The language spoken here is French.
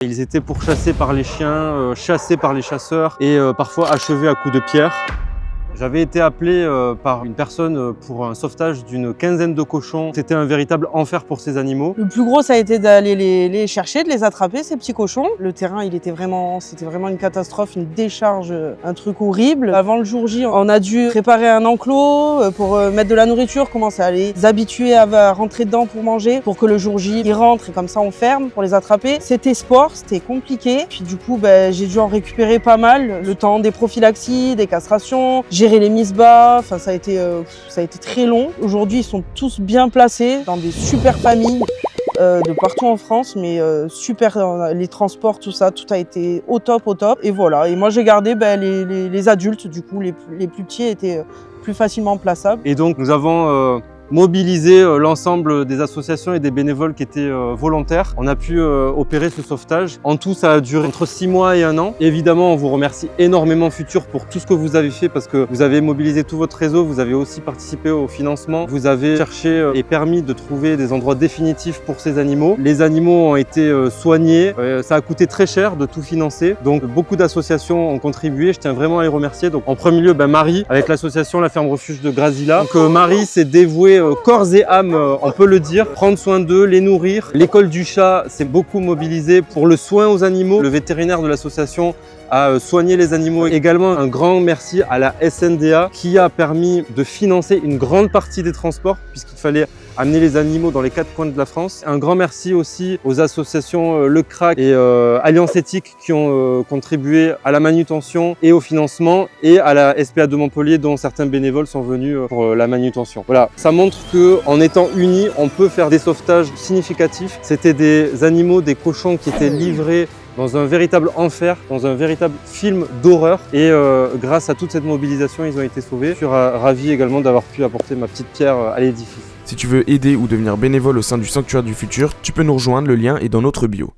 Ils étaient pourchassés par les chiens, chassés par les chasseurs et parfois achevés à coups de pierre. J'avais été appelé par une personne pour un sauvetage d'une quinzaine de cochons. C'était un véritable enfer pour ces animaux. Le plus gros, ça a été d'aller les chercher, de les attraper, ces petits cochons. Le terrain, c'était vraiment une catastrophe, une décharge, un truc horrible. Avant le jour J, on a dû préparer un enclos pour mettre de la nourriture, commencer à les habituer à rentrer dedans pour manger, pour que le jour J, ils rentrent et comme ça on ferme pour les attraper. C'était sport, c'était compliqué. Puis du coup, j'ai dû en récupérer pas mal. Le temps des prophylaxies, des castrations, gérer les mises bas, enfin ça a été très long. Aujourd'hui, ils sont tous bien placés dans des super familles de partout en France, mais super, les transports, tout ça, tout a été au top. Et voilà, et moi j'ai gardé les adultes, du coup les plus petits étaient plus facilement plaçables. Et donc nous avons mobiliser l'ensemble des associations et des bénévoles qui étaient volontaires. On a pu opérer ce sauvetage. En tout, ça a duré entre 6 mois et 1 an. Évidemment, on vous remercie énormément Futur pour tout ce que vous avez fait parce que vous avez mobilisé tout votre réseau, vous avez aussi participé au financement, vous avez cherché et permis de trouver des endroits définitifs pour ces animaux. Les animaux ont été soignés, ça a coûté très cher de tout financer, donc beaucoup d'associations ont contribué, je tiens vraiment à les remercier. Donc en premier lieu, Marie, avec l'association La Ferme Refuge de Grazilla. Donc Marie s'est dévouée corps et âme, on peut le dire, prendre soin d'eux, les nourrir. L'école du chat s'est beaucoup mobilisée pour le soin aux animaux. Le vétérinaire de l'association a soigné les animaux. Également un grand merci à la SNDA qui a permis de financer une grande partie des transports puisqu'il fallait amener les animaux dans les 4 coins de la France. Un grand merci aussi aux associations Le Crac et Alliance Éthique qui ont contribué à la manutention et au financement et à la SPA de Montpellier dont certains bénévoles sont venus pour la manutention. Voilà, ça montre qu'en étant unis, on peut faire des sauvetages significatifs. C'était des animaux, des cochons qui étaient livrés dans un véritable enfer, dans un véritable film d'horreur. Et grâce à toute cette mobilisation, ils ont été sauvés. Je suis ravi également d'avoir pu apporter ma petite pierre à l'édifice. Si tu veux aider ou devenir bénévole au sein du Sanctuaire du Futur, tu peux nous rejoindre, le lien est dans notre bio.